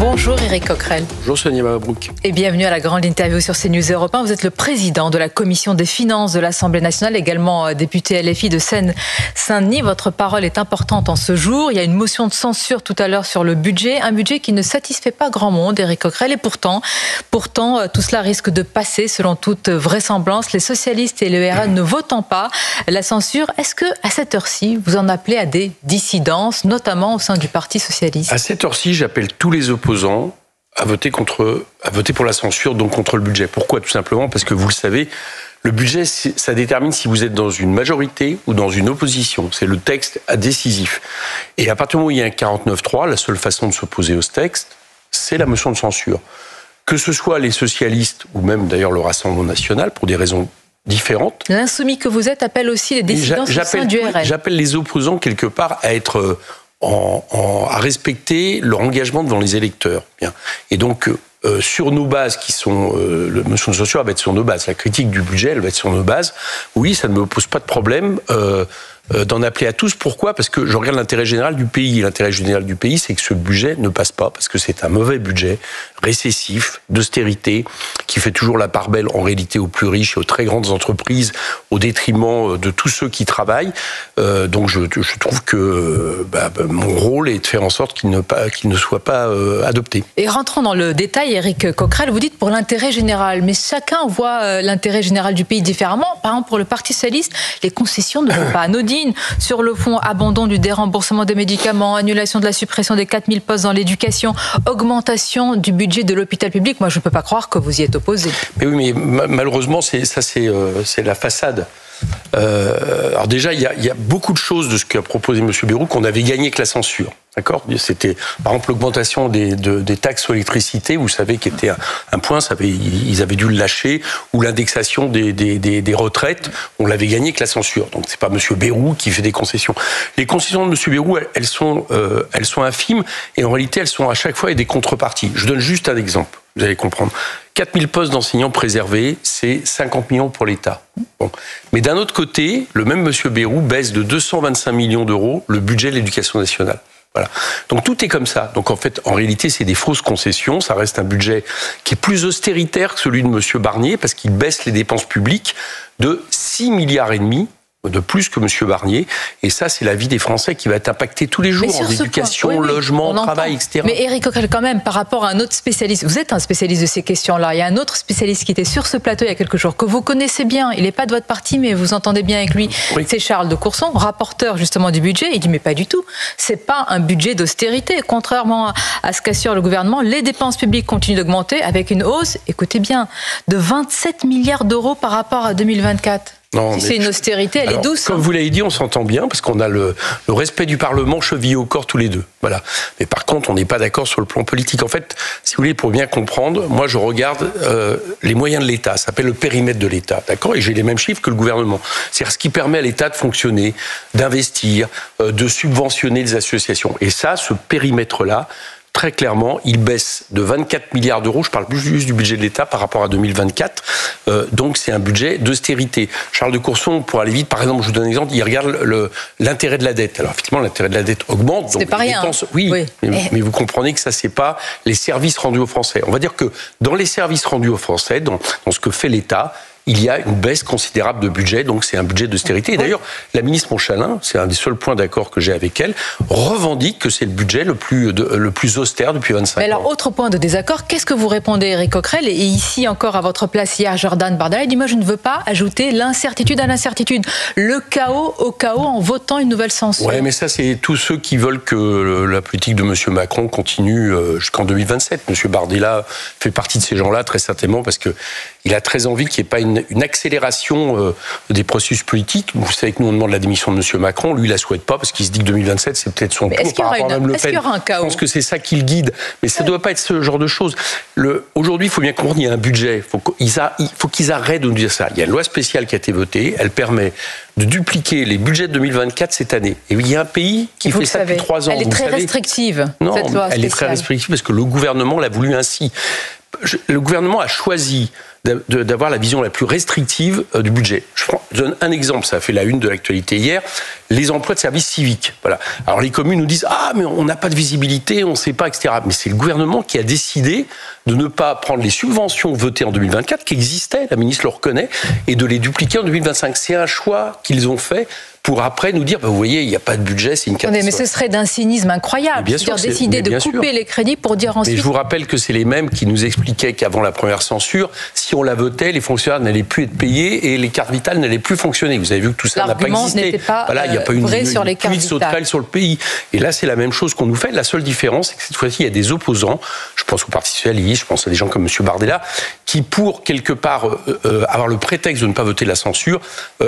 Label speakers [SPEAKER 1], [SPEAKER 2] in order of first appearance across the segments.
[SPEAKER 1] Bonjour Éric Coquerel.
[SPEAKER 2] Bonjour Sonia Mabrouk.
[SPEAKER 1] Et bienvenue à la grande interview sur CNews Europe 1. Vous êtes le président de la commission des finances de l'Assemblée nationale, également député LFI de Seine-Saint-Denis. Votre parole est importante en ce jour. Il y a une motion de censure tout à l'heure sur le budget, un budget qui ne satisfait pas grand monde, Éric Coquerel. Et pourtant, tout cela risque de passer selon toute vraisemblance. Les socialistes et le RN ne votant pas la censure, est-ce que à cette heure-ci, vous en appelez à des dissidences, notamment au sein du Parti socialiste?
[SPEAKER 2] À cette heure-ci, j'appelle tous les opposants à voter pour la censure, donc contre le budget. Pourquoi? Tout simplement parce que vous le savez, le budget, ça détermine si vous êtes dans une majorité ou dans une opposition. C'est le texte décisif. Et à partir du moment où il y a un 49.3, la seule façon de s'opposer au texte, c'est la motion de censure. Que ce soit les socialistes ou même d'ailleurs le Rassemblement national, pour des raisons différentes.
[SPEAKER 1] L'insoumis que vous êtes appelle aussi les dissidents au sein du RN.
[SPEAKER 2] J'appelle les opposants quelque part à être à respecter leur engagement devant les électeurs. Bien. Et donc, sur nos bases qui sont... la motion de censure, elle va être sur nos bases. La critique du budget, elle va être sur nos bases. Oui, ça ne me pose pas de problème d'en appeler à tous. Pourquoi? Parce que je regarde l'intérêt général du pays. Et l'intérêt général du pays, c'est que ce budget ne passe pas, parce que c'est un mauvais budget, récessif, d'austérité, qui fait toujours la part belle, en réalité, aux plus riches et aux très grandes entreprises, au détriment de tous ceux qui travaillent. Donc je trouve que mon rôle est de faire en sorte qu'il ne soit pas adopté.
[SPEAKER 1] Et rentrons dans le détail, Éric Coquerel, vous dites pour l'intérêt général, mais chacun voit l'intérêt général du pays différemment. Par exemple, pour le Parti socialiste, les concessions ne sont pas anodines. Sur le fond, abandon du déremboursement des médicaments, annulation de la suppression des 4000 postes dans l'éducation, augmentation du budget de l'hôpital public. Moi, je ne peux pas croire que vous y êtes opposé.
[SPEAKER 2] Mais oui, mais malheureusement, c'est la façade. Alors déjà, il y a beaucoup de choses de ce qu'a proposé M. Bayrou qu'on avait gagné avec la censure. D'accord? C'était, par exemple, l'augmentation des taxes sur l'électricité, vous savez, qui était un point, ils avaient dû le lâcher, ou l'indexation des retraites, on l'avait gagné avec la censure. Donc c'est pas M. Bayrou qui fait des concessions. Les concessions de M. Bayrou, elles sont infimes, et en réalité, elles sont à chaque fois avec des contreparties. Je donne juste un exemple, vous allez comprendre. 4000 postes d'enseignants préservés, c'est 50 millions pour l'État. Bon. Mais d'un autre côté, le même M. Bayrou baisse de 225 millions d'euros le budget de l'éducation nationale. Voilà. Donc tout est comme ça. Donc en fait, en réalité, c'est des fausses concessions. Ça reste un budget qui est plus austéritaire que celui de M. Barnier, parce qu'il baisse les dépenses publiques de 6,5 milliards de plus que M. Barnier. Et ça, c'est la vie des Français qui va être impactée tous les jours en éducation, logement, travail, etc.
[SPEAKER 1] Mais Éric Coquerel, quand même, par rapport à un autre spécialiste, vous êtes un spécialiste de ces questions-là. Il y a un autre spécialiste qui était sur ce plateau il y a quelques jours, que vous connaissez bien. Il n'est pas de votre parti, mais vous entendez bien avec lui. Oui. C'est Charles de Courson, rapporteur justement du budget. Il dit, mais pas du tout. C'est pas un budget d'austérité. Contrairement à ce qu'assure le gouvernement, les dépenses publiques continuent d'augmenter avec une hausse, écoutez bien, de 27 milliards d'euros par rapport à 2024. Non, si c'est une austérité, elle est douce.
[SPEAKER 2] Comme vous l'avez dit, on s'entend bien, parce qu'on a le respect du Parlement chevillé au corps tous les deux. Voilà. Mais par contre, on n'est pas d'accord sur le plan politique. En fait, si vous voulez, pour bien comprendre, moi je regarde les moyens de l'État. Ça s'appelle le périmètre de l'État, d'accord? Et j'ai les mêmes chiffres que le gouvernement. C'est-à-dire ce qui permet à l'État de fonctionner, d'investir, de subventionner les associations. Et ça, ce périmètre-là, très clairement, il baisse de 24 milliards d'euros, je parle juste du budget de l'État par rapport à 2024, donc c'est un budget d'austérité. Charles de Courson, pour aller vite, par exemple, je vous donne un exemple, il regarde l'intérêt de la dette. Alors effectivement, l'intérêt de la dette augmente,
[SPEAKER 1] c'est
[SPEAKER 2] donc
[SPEAKER 1] pas rien.
[SPEAKER 2] Dépenses, oui. Mais vous comprenez que ça, c'est pas les services rendus aux Français. On va dire que dans les services rendus aux Français, dans ce que fait l'État, il y a une baisse considérable de budget, donc c'est un budget d'austérité. Et d'ailleurs, la ministre Monchalin, c'est un des seuls points d'accord que j'ai avec elle, revendique que c'est le budget le plus austère depuis 25 ans.
[SPEAKER 1] Mais alors, autre point de désaccord, qu'est-ce que vous répondez, Éric Coquerel? Et ici, encore à votre place hier, Jordan Bardella, il dit, moi je ne veux pas ajouter l'incertitude à l'incertitude, le chaos au chaos en votant une nouvelle censure.
[SPEAKER 2] Ouais, mais ça, c'est tous ceux qui veulent que la politique de M. Macron continue jusqu'en 2027. M. Bardella fait partie de ces gens-là, très certainement, parce que il a très envie qu'il n'y ait pas une accélération des processus politiques. Vous savez que nous, on demande la démission de M. Macron. Lui, il la souhaite pas parce qu'il se dit que 2027, c'est peut-être son tour par rapport à Mme Le Pen.
[SPEAKER 1] Est-ce qu'il y aura un chaos?
[SPEAKER 2] Je pense que c'est ça qui le guide. Mais ça ne doit pas être ce genre de choses. Aujourd'hui, il faut bien comprendre qu'il y a un budget. Il faut qu'ils arrêtent de nous dire ça. Il y a une loi spéciale qui a été votée. Elle permet de dupliquer les budgets de 2024 cette année. Et il y a un pays qui fait ça depuis 3 ans.
[SPEAKER 1] Elle est très restrictive,
[SPEAKER 2] non,
[SPEAKER 1] cette loi spéciale.
[SPEAKER 2] Elle est très restrictive parce que le gouvernement l'a voulu ainsi. le gouvernement a choisi d'avoir la vision la plus restrictive du budget. Je donne un exemple, ça a fait la une de l'actualité hier, les emplois de service civique. Voilà. Alors les communes nous disent « Ah, mais on n'a pas de visibilité, on ne sait pas, etc. » Mais c'est le gouvernement qui a décidé de ne pas prendre les subventions votées en 2024, qui existaient, la ministre le reconnaît, et de les dupliquer en 2025. C'est un choix qu'ils ont fait pour après nous dire, vous voyez, il n'y a pas de budget, c'est une catastrophe.
[SPEAKER 1] Mais ce serait d'un cynisme incroyable, c'est-à-dire décider de couper les crédits pour dire ensuite...
[SPEAKER 2] Mais je vous rappelle que c'est les mêmes qui nous expliquaient qu'avant la première censure, si on la votait, les fonctionnaires n'allaient plus être payés et les cartes vitales n'allaient plus fonctionner. Vous avez vu que tout ça n'a pas existé.
[SPEAKER 1] Voilà, il n'y a pas une
[SPEAKER 2] pluie de sauterelles sur le pays. Et là, c'est la même chose qu'on nous fait. La seule différence, c'est que cette fois-ci, il y a des opposants, je pense au Parti socialiste, je pense à des gens comme M. Bardella, qui, pour quelque part avoir le prétexte de ne pas voter la censure,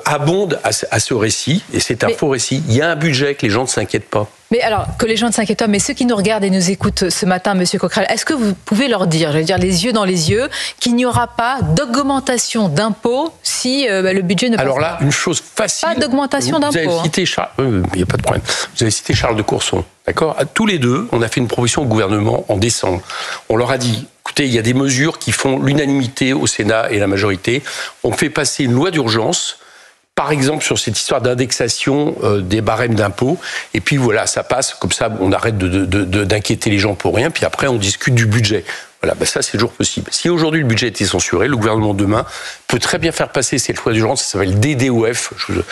[SPEAKER 2] abondent à ce récit. Et c'est un faux récit. Il y a un budget, que les gens ne s'inquiètent pas.
[SPEAKER 1] Mais alors, que les gens ne s'inquiètent pas, mais ceux qui nous regardent et nous écoutent ce matin, M. Coquerel, est-ce que vous pouvez leur dire, les yeux dans les yeux, qu'il n'y aura pas d'augmentation d'impôts si le budget ne passe pas?
[SPEAKER 2] Alors là, une chose facile...
[SPEAKER 1] Pas d'augmentation d'impôts.
[SPEAKER 2] Vous avez cité il n'y a pas de problème. Vous avez cité Charles de Courson, d'accord? Tous les deux, on a fait une proposition au gouvernement en décembre. On leur a dit, écoutez, il y a des mesures qui font l'unanimité au Sénat et la majorité. On fait passer une loi d'urgence, par exemple, sur cette histoire d'indexation des barèmes d'impôts. Et puis voilà, ça passe, comme ça, on arrête d'inquiéter les gens pour rien, puis après, on discute du budget. Voilà, ça, c'est toujours possible. Si aujourd'hui, le budget était censuré, le gouvernement, demain, peut très bien faire passer cette loi d'urgence, ça s'appelle DDoF, je ne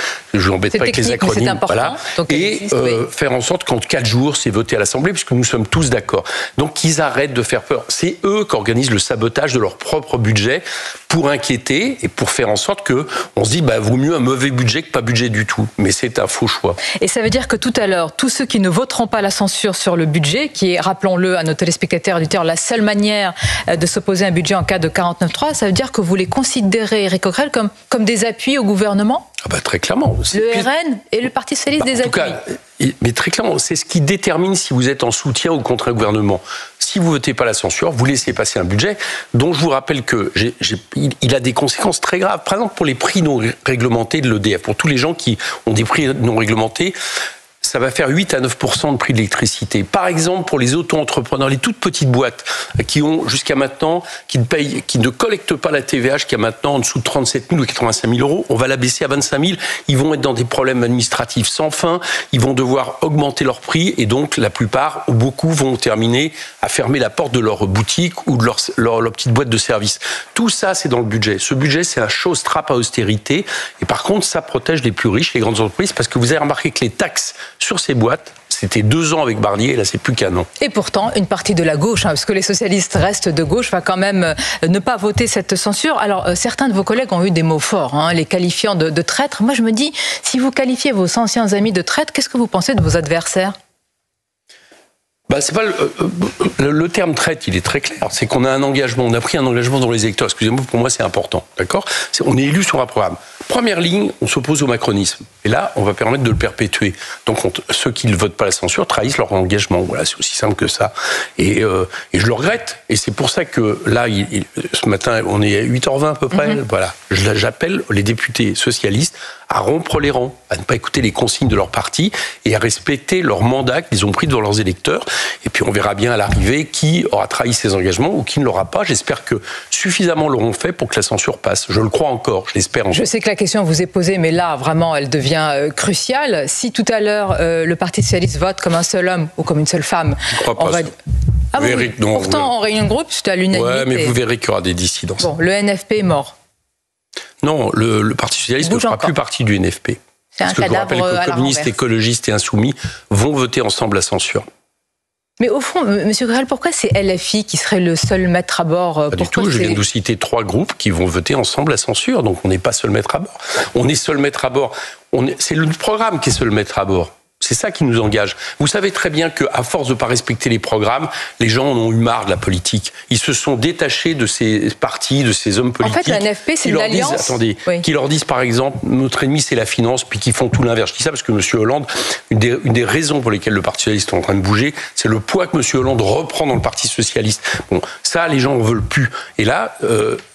[SPEAKER 2] vous embête pas avec les acronymes, voilà, et faire en sorte qu'en 4 jours, c'est voté à l'Assemblée, puisque nous sommes tous d'accord. Donc, qu'ils arrêtent de faire peur. C'est eux qui organisent le sabotage de leur propre budget pour inquiéter et pour faire en sorte qu'on se dit, vaut mieux un mauvais budget que pas budget du tout. Mais c'est un faux choix.
[SPEAKER 1] Et ça veut dire que tout à l'heure, tous ceux qui ne voteront pas la censure sur le budget, qui est, rappelons-le à nos téléspectateurs et auditeurs, la seule manière de s'opposer à un budget en cas de 49.3, ça veut dire que vous les considérez, Éric Coquerel, comme des appuis au gouvernement?
[SPEAKER 2] Très clairement.
[SPEAKER 1] Le RN et le Parti socialiste des appuis.
[SPEAKER 2] En tout cas, mais très clairement, c'est ce qui détermine si vous êtes en soutien ou contre un gouvernement. Si vous ne votez pas la censure, vous laissez passer un budget dont je vous rappelle qu'il a des conséquences très graves. Par exemple, pour les prix non réglementés de l'EDF, pour tous les gens qui ont des prix non réglementés, ça va faire 8 à 9% de prix de l'électricité. Par exemple, pour les auto-entrepreneurs, les toutes petites boîtes qui ont jusqu'à maintenant, qui ne collectent pas la TVA jusqu'à maintenant en dessous de 37 000 ou 85 000 euros, on va la baisser à 25 000. Ils vont être dans des problèmes administratifs sans fin. Ils vont devoir augmenter leur prix et donc la plupart ou beaucoup vont terminer à fermer la porte de leur boutique ou de leur petite boîte de service. Tout ça, c'est dans le budget. Ce budget, c'est un showstrap à austérité. Et par contre, ça protège les plus riches, les grandes entreprises, parce que vous avez remarqué que les taxes sur ces boîtes, c'était 2 ans avec Barnier, et là c'est plus qu'un an. Et
[SPEAKER 1] pourtant, une partie de la gauche, parce que les socialistes restent de gauche, va quand même ne pas voter cette censure. Alors, certains de vos collègues ont eu des mots forts, les qualifiant de traîtres. Moi, je me dis, si vous qualifiez vos anciens amis de traîtres, qu'est-ce que vous pensez de vos adversaires ?
[SPEAKER 2] C'est pas le terme traite, il est très clair. C'est qu'on a un engagement, on a pris un engagement dans les électeurs. Excusez-moi, pour moi c'est important, d'accord ? On est élu sur un programme. Première ligne, on s'oppose au macronisme. Et là, on va permettre de le perpétuer. Donc ceux qui ne votent pas la censure trahissent leur engagement. Voilà, c'est aussi simple que ça. Et je le regrette. Et c'est pour ça que là, ce matin, on est à 8h20 à peu près. Voilà, j'appelle les députés socialistes à rompre les rangs, à ne pas écouter les consignes de leur parti et à respecter leur mandat qu'ils ont pris devant leurs électeurs. Et puis on verra bien à l'arrivée qui aura trahi ses engagements ou qui ne l'aura pas. J'espère que suffisamment l'auront fait pour que la censure passe. Je le crois encore, je l'espère encore.
[SPEAKER 1] Je sais que la question vous est posée, mais là, vraiment, elle devient cruciale. Si tout à l'heure, le Parti socialiste vote comme un seul homme ou comme une seule femme...
[SPEAKER 2] Je ne crois pas.
[SPEAKER 1] Ah bon, pourtant, en réunion de groupe, c'était à l'unanimité.
[SPEAKER 2] Ouais, mais vous verrez qu'il y aura des dissidences.
[SPEAKER 1] Bon, le NFP est mort.
[SPEAKER 2] Non, le Parti socialiste ne fera plus partie du NFP. Parce que je vous rappelle que les communistes, écologistes et insoumis vont voter ensemble la censure.
[SPEAKER 1] Mais au fond, M. Coquerel, pourquoi c'est LFI qui serait le seul maître à bord ?
[SPEAKER 2] Pas du tout, je viens de vous citer 3 groupes qui vont voter ensemble la censure, donc on n'est pas seul maître à bord. On est seul maître à bord. C'est le programme qui est seul maître à bord. C'est ça qui nous engage. Vous savez très bien qu'à force de ne pas respecter les programmes, les gens en ont eu marre de la politique. Ils se sont détachés de ces partis, de ces hommes politiques.
[SPEAKER 1] En fait, la NFP, c'est une alliance.
[SPEAKER 2] Qui leur disent, par exemple, notre ennemi, c'est la finance, puis qui font tout l'inverse. Je dis ça parce que M. Hollande, une des raisons pour lesquelles le Parti socialiste est en train de bouger, c'est le poids que M. Hollande reprend dans le Parti socialiste. Bon, ça, les gens en veulent plus. Et là,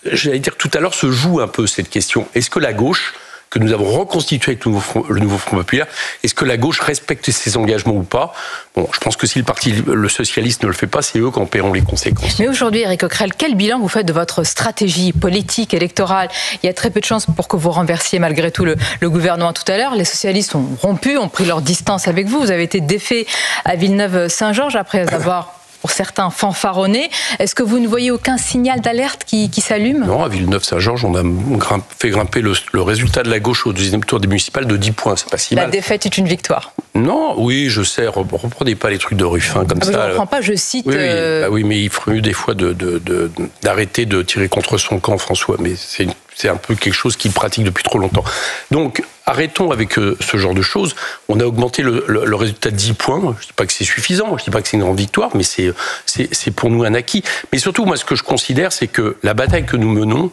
[SPEAKER 2] j'allais dire tout à l'heure, se joue un peu cette question. Est-ce que la gauche, que nous avons reconstitué avec le nouveau Front populaire. Est-ce que la gauche respecte ses engagements ou pas? Bon, je pense que si le socialiste ne le fait pas, c'est eux qui en paieront les conséquences.
[SPEAKER 1] Mais aujourd'hui, Éric Coquerel, quel bilan vous faites de votre stratégie politique, électorale? Il y a très peu de chances pour que vous renversiez malgré tout le gouvernement tout à l'heure. Les socialistes ont rompu, ont pris leur distance avec vous. Vous avez été défait à Villeneuve-Saint-Georges après avoir, pour certains, fanfaronné. Est-ce que vous ne voyez aucun signal d'alerte qui s'allume?
[SPEAKER 2] Non, à Villeneuve-Saint-Georges, on a fait grimper le résultat de la gauche au deuxième tour des municipales de 10 points. C'est pas si mal.
[SPEAKER 1] La défaite est une victoire.
[SPEAKER 2] Non, oui, je sais. Reprenez pas les trucs de Ruffin comme ça.
[SPEAKER 1] Je ne reprends pas, je cite...
[SPEAKER 2] Oui, mais il ferait mieux des fois d'arrêter de tirer contre son camp, François. Mais c'est un peu quelque chose qu'il pratique depuis trop longtemps. Donc, arrêtons avec ce genre de choses. On a augmenté le résultat de 10 points. Je ne dis pas que c'est suffisant, je ne dis pas que c'est une grande victoire, mais c'est pour nous un acquis. Mais surtout, moi, ce que je considère, c'est que la bataille que nous menons,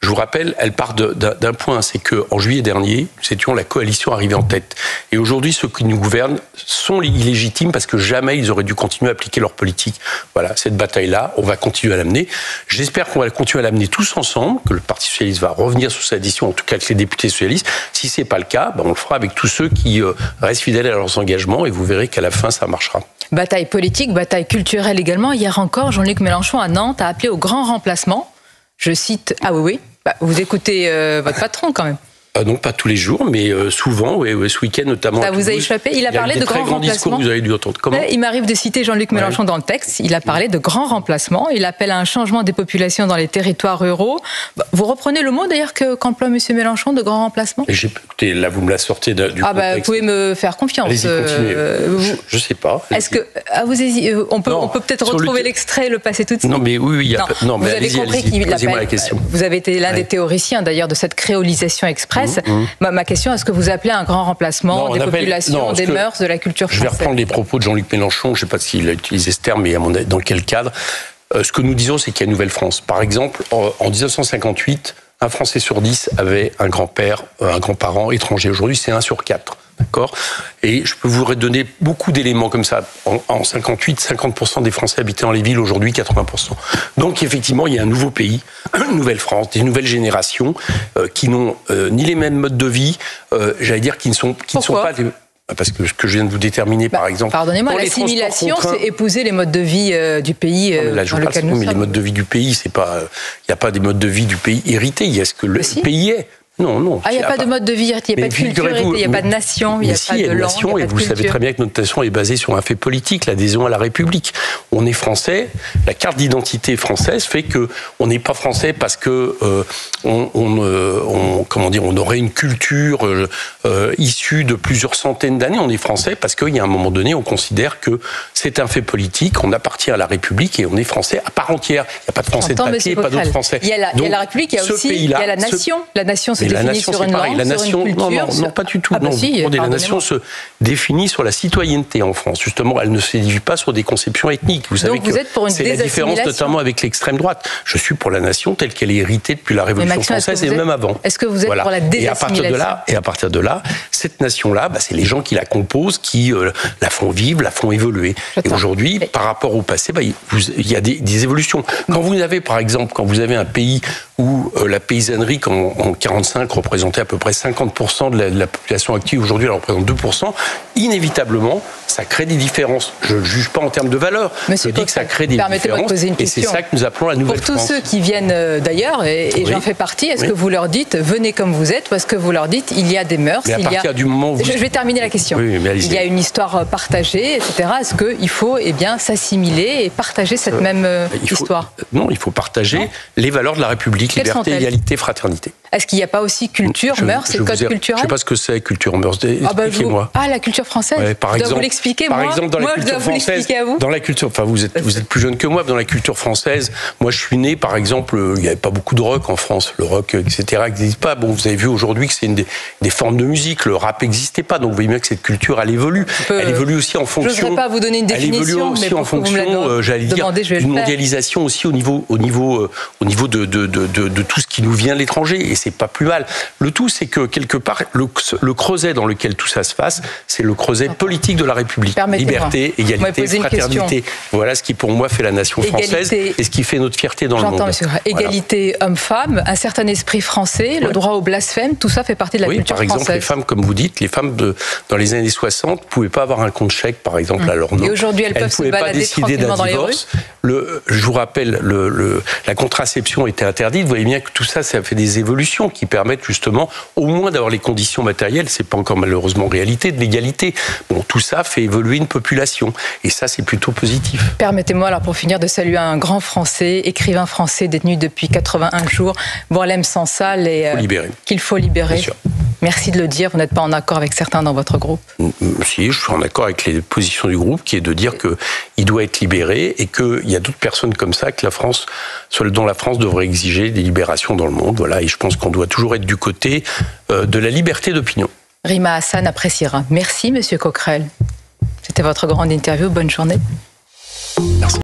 [SPEAKER 2] je vous rappelle, elle part d'un point, c'est qu'en juillet dernier, nous étions la coalition arrivée en tête. Et aujourd'hui, ceux qui nous gouvernent sont illégitimes parce que jamais ils auraient dû continuer à appliquer leur politique. Voilà, cette bataille-là, on va continuer à l'amener. J'espère qu'on va continuer à l'amener tous ensemble, que le Parti socialiste va revenir sur sa décision, en tout cas avec les députés socialistes. Si c'est pas le cas, on le fera avec tous ceux qui restent fidèles à leurs engagements et vous verrez qu'à la fin, ça marchera.
[SPEAKER 1] Bataille politique, bataille culturelle également. Hier encore, Jean-Luc Mélenchon à Nantes a appelé au grand remplacement. Je cite, ah oui, vous écoutez votre patron quand même.
[SPEAKER 2] Non, pas tous les jours, mais souvent, ce week-end notamment.
[SPEAKER 1] Ça vous a échappé? Il a parlé de grand remplacement.
[SPEAKER 2] Vous avez dû entendre. Comment?
[SPEAKER 1] Il m'arrive de citer Jean-Luc Mélenchon dans le texte. Il a parlé de grand remplacement. Il appelle à un changement des populations dans les territoires ruraux. Vous reprenez le mot d'ailleurs qu'emploie M. Mélenchon, de grand remplacement?
[SPEAKER 2] Écoutez, là, vous me la sortez du contexte.
[SPEAKER 1] Vous pouvez me faire confiance.
[SPEAKER 2] Allez-y, continuez. Je ne sais pas.
[SPEAKER 1] Est-ce que on peut peut-être retrouver l'extrait et le passer tout de suite?
[SPEAKER 2] Non, mais oui.
[SPEAKER 1] Non, mais vous avez compris qu'il appelle. La question. Vous avez été l'un des théoriciens d'ailleurs de cette créolisation express. Ma question, est-ce que vous appelez un grand remplacement des populations, des mœurs, de la culture française?
[SPEAKER 2] Je vais reprendre les propos de Jean-Luc Mélenchon, je ne sais pas s'il a utilisé ce terme, mais dans quel cadre. Ce que nous disons, c'est qu'il y a une nouvelle France. Par exemple, en 1958, un Français sur 10 avait un grand-père, un grand-parent étranger. Aujourd'hui, c'est 1 sur 4. D'accord? Et je peux vous redonner beaucoup d'éléments comme ça. En 58, 50% des Français habitaient dans les villes, aujourd'hui 80%. Donc effectivement, il y a un nouveau pays, une nouvelle France, des nouvelles générations qui n'ont ni les mêmes modes de vie, j'allais dire qui ne sont pas des... Parce que ce que je viens de vous déterminer, par exemple...
[SPEAKER 1] Pardonnez-moi, l'assimilation, c'est épouser les modes de vie du pays dans lequel nous sommes.
[SPEAKER 2] Mais les modes de vie du pays, c'est pas... Il n'y a pas des modes de vie du pays hérités, il y a ce que le pays est. Non.
[SPEAKER 1] Il n'y a pas de mode de vie, il n'y a pas de culture, il n'y a pas de nation, il n'y a pas de langue, il n'y a pas de culture.
[SPEAKER 2] Et vous savez très bien que notre nation est basée sur un fait politique, l'adhésion à la République. On est français, la carte d'identité française fait que on n'est pas français parce que on aurait une culture issue de plusieurs centaines d'années. On est français parce qu'il y a un moment donné, on considère que c'est un fait politique, on appartient à la République et on est français à part entière. Il n'y a pas de français de papier, pas d'autres français.
[SPEAKER 1] Il y a la République, il y a aussi la nation. La nation se définit sur une langue, sur une culture.
[SPEAKER 2] Non, pas du tout. La nation se définit sur la citoyenneté en France. Justement, elle ne se définit pas sur des conceptions ethniques. Vous savez que c'est la différence notamment avec l'extrême droite. Je suis pour la nation telle qu'elle est héritée depuis la Révolution française et même avant.
[SPEAKER 1] Est-ce que vous êtes pour la désassimilation?
[SPEAKER 2] Et à partir de là, cette nation-là, c'est les gens qui la composent, qui la font vivre, la font évoluer. Et aujourd'hui, par rapport au passé, il y a des évolutions. Quand vous avez, par exemple, un pays où la paysannerie, en 1945, représentait à peu près 50% de la population active, aujourd'hui elle représente 2%, inévitablement, ça crée des différences. Je ne juge pas en termes de valeur, je dis que ça crée des différences, et c'est ça que nous appelons la nouvelle France.
[SPEAKER 1] Pour tous ceux qui viennent d'ailleurs, et j'en fais partie, est-ce que vous leur dites, venez comme vous êtes, ou est-ce que vous leur dites, il y a des mœurs,
[SPEAKER 2] du moment où
[SPEAKER 1] Je vais terminer la question. Il y a une histoire partagée, etc. Est-ce qu'il faut s'assimiler et partager cette même histoire?
[SPEAKER 2] Non, il faut partager les valeurs de la République, liberté, égalité, fraternité.
[SPEAKER 1] Est-ce qu'il n'y a pas aussi culture, mœurs et code culturel? Je
[SPEAKER 2] ne sais pas ce que c'est, culture, mœurs. Expliquez-moi.
[SPEAKER 1] La culture française.
[SPEAKER 2] Par exemple,
[SPEAKER 1] vous l'expliquer, moi.
[SPEAKER 2] Par exemple, dans la culture française, dans la culture, vous êtes plus jeune que moi, dans la culture française, moi je suis né, par exemple, il n'y avait pas beaucoup de rock en France. Le rock, etc., n'existe pas. Bon, vous avez vu aujourd'hui que c'est des formes de musique. Le rap n'existait pas. Donc vous voyez bien que cette culture, elle évolue. Elle évolue aussi en fonction.
[SPEAKER 1] Je n'oserais pas vous donner une définition.
[SPEAKER 2] Elle évolue aussi en fonction, j'allais dire, d'une mondialisation aussi au niveau de tout ce qui nous vient de l'étranger. Et c'est pas plus mal. Le tout, c'est que quelque part, le creuset dans lequel tout ça se passe, c'est le creuset politique de la République. Liberté, égalité, fraternité. Voilà ce qui, pour moi, fait la nation française et ce qui fait notre fierté dans le monde.
[SPEAKER 1] Monsieur. Égalité homme-femme, un certain esprit français, le droit au blasphème, tout ça fait partie de la culture française.
[SPEAKER 2] Par exemple, les femmes, comme vous dites, les femmes dans les années 60 ne pouvaient pas avoir un compte chèque, par exemple, à leur nom.
[SPEAKER 1] Et aujourd'hui, elles peuvent se balader tranquillement dans les rues.
[SPEAKER 2] Je vous rappelle, la contraception était interdite. Vous voyez bien que tout ça, ça fait des évolutions qui permettent justement, au moins d'avoir les conditions matérielles, c'est pas encore malheureusement réalité, de l'égalité. Bon, tout ça fait évoluer une population. Et ça, c'est plutôt positif.
[SPEAKER 1] Permettez-moi alors pour finir de saluer un grand Français, écrivain français détenu depuis 81 jours, Boualem Sansal, qu'il faut libérer. Bien sûr. Merci de le dire, vous n'êtes pas en accord avec certains dans votre groupe?
[SPEAKER 2] Si, je suis en accord avec les positions du groupe, qui est de dire qu'il doit être libéré et qu'il y a d'autres personnes comme ça que dont la France devrait exiger des libérations dans le monde. Voilà, et je pense qu'on doit toujours être du côté de la liberté d'opinion.
[SPEAKER 1] Rima Hassan appréciera. Merci, Monsieur Coquerel. C'était votre grande interview. Bonne journée.
[SPEAKER 2] Merci.